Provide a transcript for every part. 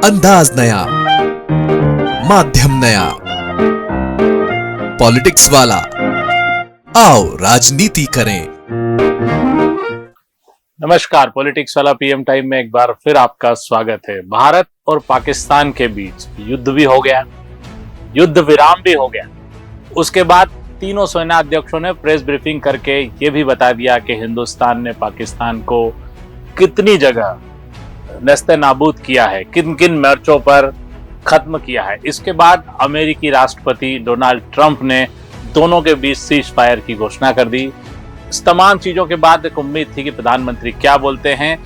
अंदाज नया, माध्यम नया, पॉलिटिक्स वाला। आओ राजनीति करें। नमस्कार, पॉलिटिक्स वाला पीएम टाइम में एक बार फिर आपका स्वागत है। भारत और पाकिस्तान के बीच युद्ध भी हो गया, युद्ध विराम भी हो गया। उसके बाद तीनों सेना अध्यक्षों ने प्रेस ब्रीफिंग करके ये भी बता दिया कि हिंदुस्तान ने पाकिस्तान को कितनी जगह नस्ते नाबूद किया है, किन किन मोर्चों पर खत्म किया है। इसके बाद अमेरिकी राष्ट्रपति डोनाल्ड ट्रंप ने दोनों के बीच सीज फायर की घोषणा कर दी। इस तमाम चीजों के बाद एक उम्मीद थी कि प्रधानमंत्री क्या बोलते हैं।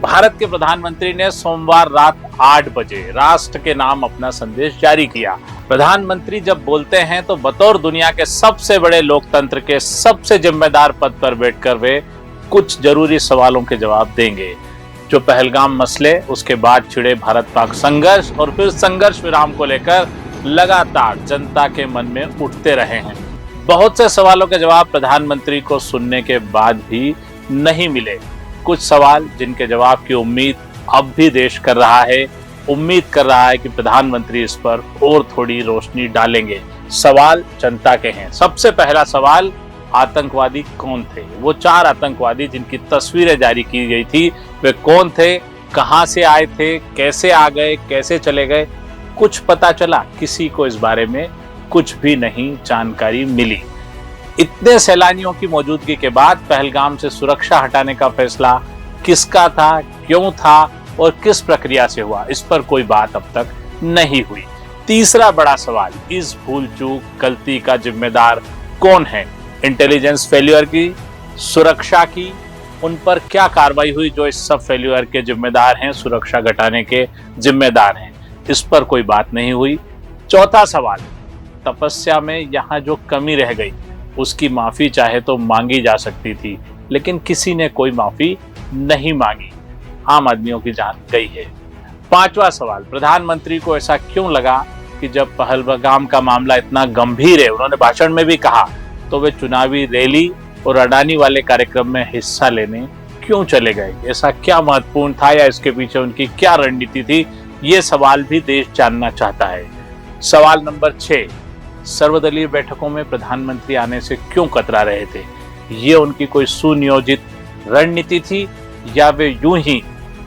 भारत के प्रधानमंत्री ने सोमवार रात 8 बजे राष्ट्र के नाम अपना संदेश जारी किया। प्रधानमंत्री जब बोलते हैं तो बतौर दुनिया के सबसे बड़े लोकतंत्र के सबसे जिम्मेदार पद पर बैठकर वे कुछ जरूरी सवालों के जवाब देंगे। जो पहलगाम मसले, उसके बाद छिड़े भारत पाक संघर्ष और फिर संघर्ष विराम को लेकर लगातार जनता के मन में उठते रहे हैं। बहुत से सवालों के जवाब प्रधानमंत्री को सुनने के बाद भी नहीं मिले। कुछ सवाल जिनके जवाब की उम्मीद अब भी देश कर रहा है, उम्मीद कर रहा है कि प्रधानमंत्री इस पर और थोड़ी रोशनी डालेंगे। सवाल जनता के हैं। सबसे पहला सवाल, आतंकवादी कौन थे? वो 4 आतंकवादी जिनकी तस्वीरें जारी की गई थी, वे कौन थे, कहां से आए थे, कैसे आ गए, कैसे चले गए? कुछ पता चला? किसी को इस बारे में कुछ भी नहीं जानकारी मिली। इतने सैलानियों की मौजूदगी के बाद पहलगाम से सुरक्षा हटाने का फैसला किसका था, क्यों था और किस प्रक्रिया से हुआ, इस पर कोई बात अब तक नहीं हुई। तीसरा बड़ा सवाल, इस भूल चूक गलती का जिम्मेदार कौन है? इंटेलिजेंस फेल्यूर की, सुरक्षा की, उन पर क्या कार्रवाई हुई जो इस सब फेल्यूर के जिम्मेदार हैं, सुरक्षा घटाने के जिम्मेदार हैं? इस पर कोई बात नहीं हुई। चौथा सवाल, तपस्या में यहाँ जो कमी रह गई उसकी माफी चाहे तो मांगी जा सकती थी, लेकिन किसी ने कोई माफी नहीं मांगी। आम आदमियों की जान गई है। पांचवा सवाल, प्रधानमंत्री को ऐसा क्यों लगा कि जब पहलगाम का मामला इतना गंभीर है, उन्होंने भाषण में भी कहा, तो वे चुनावी रैली और अडानी वाले कार्यक्रम में हिस्सा लेने क्यों चले गए? ऐसा क्या महत्वपूर्ण था या इसके पीछे उनकी क्या रणनीति थी? ये सवाल भी देश जानना चाहता है। सवाल नंबर 6, सर्वदलीय बैठकों में प्रधानमंत्री आने से क्यों कतरा रहे थे? ये उनकी कोई सुनियोजित रणनीति थी या वे यूं ही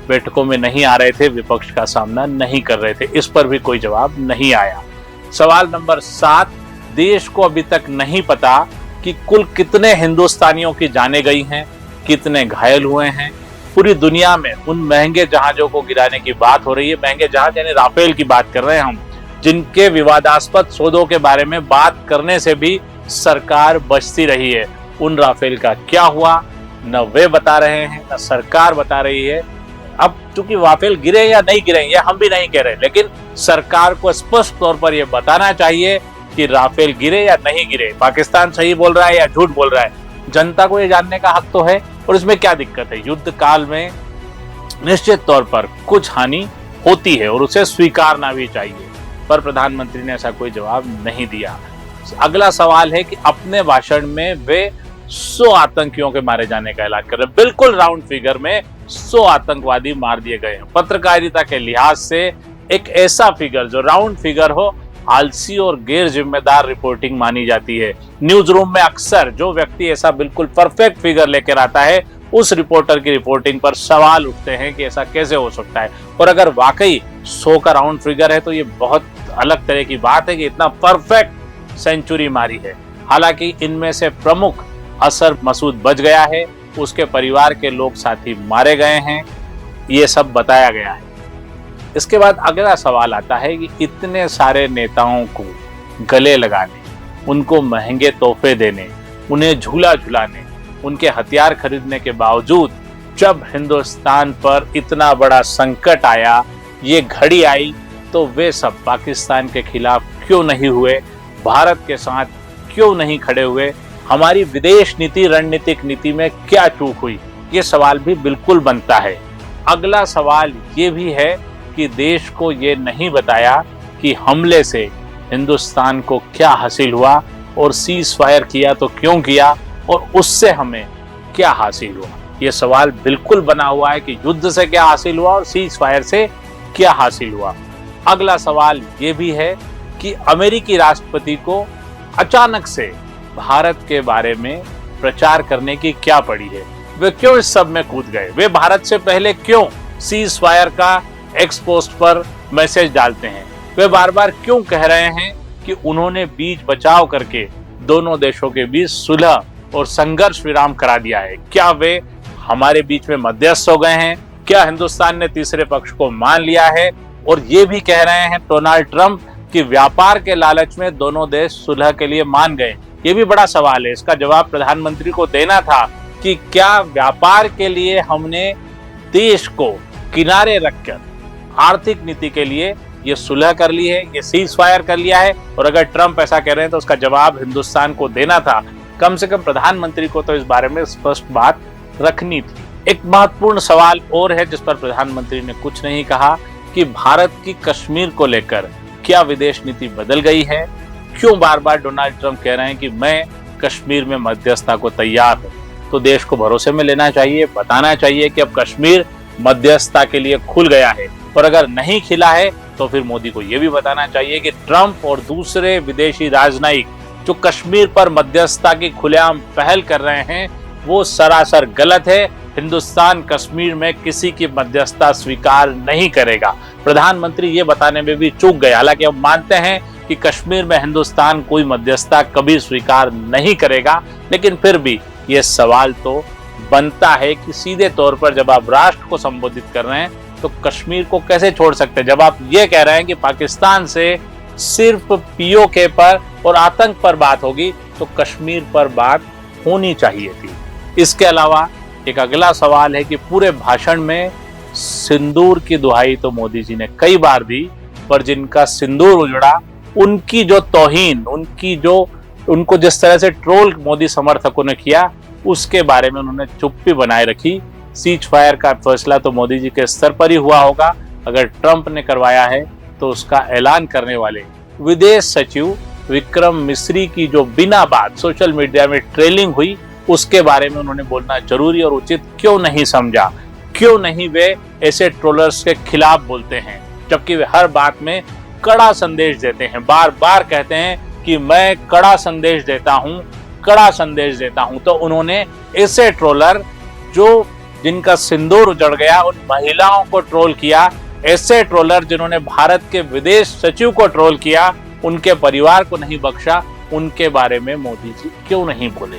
बैठकों में नहीं आ रहे थे, विपक्ष का सामना नहीं कर रहे थे? इस पर भी कोई जवाब नहीं आया। सवाल नंबर 7, देश को अभी तक नहीं पता कि कुल कितने हिंदुस्तानियों की जानें गई हैं, कितने घायल हुए हैं। पूरी दुनिया में उन महंगे जहाजों को गिराने की बात हो रही है, महंगे जहाज यानी राफेल की बात कर रहे हैं हम, जिनके विवादास्पद सौदों के बारे में बात करने से भी सरकार बचती रही है। उन राफेल का क्या हुआ, न वे बता रहे हैं न सरकार बता रही है। अब चूंकि राफेल गिरे या नहीं गिरे ये हम भी नहीं कह रहे, लेकिन सरकार को स्पष्ट तौर पर यह बताना चाहिए कि राफेल गिरे या नहीं गिरे, पाकिस्तान सही बोल रहा है या झूठ बोल रहा है। जनता को यह जानने का हक तो है। और इसमें क्या दिक्कत है? युद्ध काल में निश्चित तौर पर कुछ हानि होती है और उसे स्वीकारना भी चाहिए, पर प्रधानमंत्री ने ऐसा कोई जवाब नहीं दिया। अगला सवाल है कि अपने भाषण में वे 100 आतंकियों के मारे जाने का ऐलान कर रहे हैं। बिल्कुल राउंड फिगर में 100 आतंकवादी मार दिए गए हैं। पत्रकारिता के लिहाज से एक ऐसा फिगर जो राउंड फिगर हो, आलसी और गैर जिम्मेदार रिपोर्टिंग मानी जाती है। न्यूज रूम में अक्सर जो व्यक्ति ऐसा बिल्कुल परफेक्ट फिगर लेकर आता है, उस रिपोर्टर की रिपोर्टिंग पर सवाल उठते हैं कि ऐसा कैसे हो सकता है। और अगर वाकई 100 का राउंड फिगर है तो ये बहुत अलग तरह की बात है कि इतना परफेक्ट सेंचुरी मारी है। हालांकि इनमें से प्रमुख असर मसूद बच गया है, उसके परिवार के लोग साथी मारे गए हैं, ये सब बताया गया है। इसके बाद अगला सवाल आता है कि इतने सारे नेताओं को गले लगाने, उनको महंगे तोहफे देने, उन्हें झूला झुलाने, उनके हथियार खरीदने के बावजूद जब हिंदुस्तान पर इतना बड़ा संकट आया, ये घड़ी आई, तो वे सब पाकिस्तान के खिलाफ क्यों नहीं हुए? भारत के साथ क्यों नहीं खड़े हुए? हमारी विदेश नीति, रणनीतिक नीति में क्या चूक हुई? ये सवाल भी बिल्कुल बनता है। अगला सवाल ये भी है कि देश को ये नहीं बताया कि हमले से हिंदुस्तान को क्या हासिल हुआ और सीज फायर किया तो क्यों किया और उससे हमें क्या हासिल हुआ। ये सवाल बिल्कुल बना हुआ है कि युद्ध से क्या हासिल हुआ और सीज फायर से क्या हासिल हुआ। अगला सवाल ये भी है कि अमेरिकी राष्ट्रपति को अचानक से भारत के बारे में प्रचार करने की क्या पड़ी है, वे क्यों इस सब में कूद गए, वे भारत से पहले क्यों सीज फायर का एक्स पोस्ट पर मैसेज डालते हैं, वे बार बार क्यों कह रहे हैं कि उन्होंने बीच बचाव करके दोनों देशों के बीच सुलह और संघर्ष विराम करा दिया है। क्या वे हमारे बीच में मध्यस्थ हो गए हैं, क्या हिंदुस्तान ने तीसरे पक्ष को मान लिया है। और ये भी कह रहे हैं डोनाल्ड ट्रंप कि व्यापार के लालच में दोनों देश सुलह के लिए मान गए। ये भी बड़ा सवाल है, इसका जवाब प्रधानमंत्री को देना था कि क्या व्यापार के लिए हमने देश को किनारे रखकर आर्थिक नीति के लिए ये सुलह कर ली है, ये सीज फायर कर लिया है। और अगर ट्रंप ऐसा कह रहे हैं तो उसका जवाब हिंदुस्तान को देना था। कम से कम प्रधानमंत्री को तो इस बारे में स्पष्ट बात रखनी थी। एक महत्वपूर्ण सवाल और है जिस पर प्रधानमंत्री ने कुछ नहीं कहा कि भारत की कश्मीर को लेकर क्या विदेश नीति बदल गई है। क्यों बार बार डोनाल्ड ट्रंप कह रहे हैं कि मैं कश्मीर में मध्यस्थता को तैयार हूं। तो देश को भरोसे में लेना चाहिए, बताना चाहिए कि अब कश्मीर मध्यस्थता के लिए खुल गया है। और अगर नहीं खिला है तो फिर मोदी को यह भी बताना चाहिए कि ट्रंप और दूसरे विदेशी राजनयिक जो कश्मीर पर मध्यस्थता की खुलेआम पहल कर रहे हैं वो सरासर गलत है। हिंदुस्तान कश्मीर में किसी की मध्यस्थता स्वीकार नहीं करेगा। प्रधानमंत्री ये बताने में भी चूक गए। हालांकि हम मानते हैं कि कश्मीर में हिंदुस्तान कोई मध्यस्थता कभी स्वीकार नहीं करेगा, लेकिन फिर भी ये सवाल तो बनता है कि सीधे तौर पर जब आप राष्ट्र को संबोधित कर रहे हैं तो कश्मीर को कैसे छोड़ सकते हैं। जब आप ये कह रहे हैं कि पाकिस्तान से सिर्फ पीओके पर और आतंक पर बात होगी तो कश्मीर पर बात होनी चाहिए थी। इसके अलावा एक अगला सवाल है कि पूरे भाषण में सिंदूर की दुहाई तो मोदी जी ने कई बार दी, पर जिनका सिंदूर उजड़ा उनकी जो तौहीन, उनको जिस तरह से ट्रोल मोदी समर्थकों ने किया उसके बारे में उन्होंने चुप्पी बनाए रखी। सीज फायर का फैसला तो मोदी जी के स्तर पर ही हुआ होगा। अगर ट्रंप ने करवाया है तो उसका ऐलान करने वाले विदेश सचिव विक्रम मिस्री की जो बिना बात सोशल मीडिया में ट्रेलिंग हुई उसके बारे में उन्होंने बोलना जरूरी और उचित क्यों नहीं समझा। क्यों नहीं वे ऐसे ट्रोलर्स के खिलाफ बोलते हैं, जबकि वे हर बात में कड़ा संदेश देते हैं, बार बार कहते हैं कि मैं कड़ा संदेश देता हूं, कड़ा संदेश देता हूं। तो उन्होंने ऐसे ट्रोलर जिनका सिंदूर उजड़ गया उन महिलाओं को ट्रोल किया, ऐसे ट्रोलर जिन्होंने भारत के विदेश सचिव को ट्रोल किया, उनके परिवार को नहीं बख्शा, उनके बारे में मोदी जी क्यों नहीं बोले।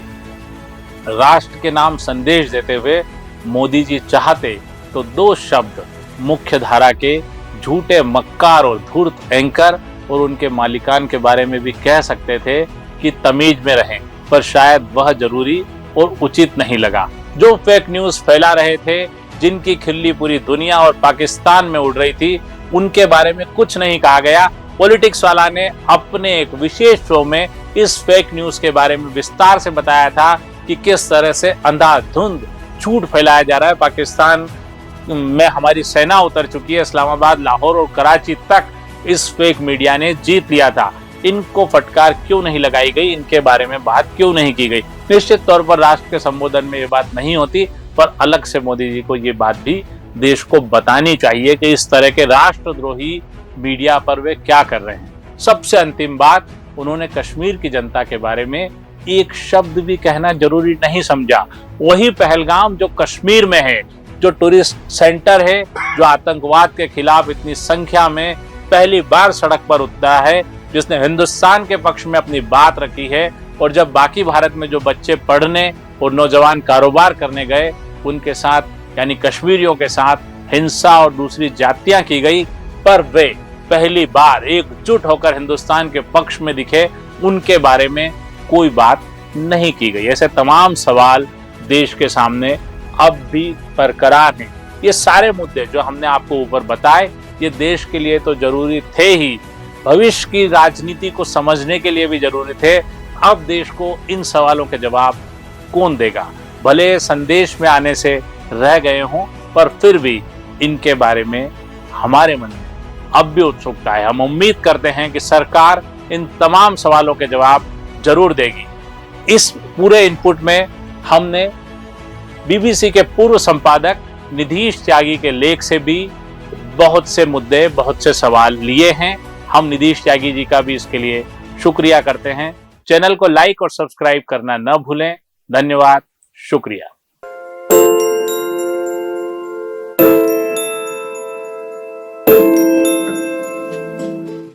राष्ट्र के नाम संदेश देते हुए मोदी जी चाहते तो दो शब्द मुख्य धारा के झूठे मक्कार और धूर्त एंकर और उनके मालिकान के बारे में भी कह सकते थे कि तमीज में रहें, पर शायद वह जरूरी और उचित नहीं लगा। जो फेक न्यूज फैला रहे थे, जिनकी खिल्ली पूरी दुनिया और पाकिस्तान में उड़ रही थी, उनके बारे में कुछ नहीं कहा गया। पॉलिटिक्स वाला ने अपने एक विशेष शो में इस फेक न्यूज के बारे में विस्तार से बताया था कि किस तरह से अंधाधुंध झूठ फैलाया जा रहा है। पाकिस्तान में हमारी सेना उतर चुकी है, इस्लामाबाद, लाहौर और कराची तक इस फेक मीडिया ने जीत लिया था। इनको फटकार क्यों नहीं लगाई गई, इनके बारे में बात क्यों नहीं की गई। निश्चित तौर पर राष्ट्र के संबोधन में ये बात नहीं होती, पर अलग से मोदी जी को ये बात भी देश को बतानी चाहिए कि इस तरह के राष्ट्रद्रोही मीडिया पर वे क्या कर रहे हैं। सबसे अंतिम बात, उन्होंने कश्मीर की जनता के बारे में एक शब्द भी कहना जरूरी नहीं समझा। वही पहलगाम जो कश्मीर में है, जो टूरिस्ट सेंटर है, जो आतंकवाद के खिलाफ इतनी संख्या में पहली बार सड़क पर उतरा है, जिसने हिंदुस्तान के पक्ष में अपनी बात रखी है, और जब बाकी भारत में जो बच्चे पढ़ने और नौजवान कारोबार करने गए उनके साथ यानी कश्मीरियों के साथ हिंसा और दूसरी जातियां की गई, पर वे पहली बार एकजुट होकर हिंदुस्तान के पक्ष में दिखे, उनके बारे में कोई बात नहीं की गई। ऐसे तमाम सवाल देश के सामने अब भी बरकरार हैं। ये सारे मुद्दे जो हमने आपको ऊपर बताए, ये देश के लिए तो जरूरी थे ही, भविष्य की राजनीति को समझने के लिए भी जरूरी थे। अब देश को इन सवालों के जवाब कौन देगा। भले संदेश में आने से रह गए हों, पर फिर भी इनके बारे में हमारे मन में अब भी उत्सुकता है। हम उम्मीद करते हैं कि सरकार इन तमाम सवालों के जवाब जरूर देगी। इस पूरे इनपुट में हमने बीबीसी के पूर्व संपादक निधीश त्यागी के लेख से भी बहुत से मुद्दे, बहुत से सवाल लिए हैं। हम नीतीश त्यागी जी का भी इसके लिए शुक्रिया करते हैं। चैनल को लाइक और सब्सक्राइब करना न भूलें। धन्यवाद, शुक्रिया।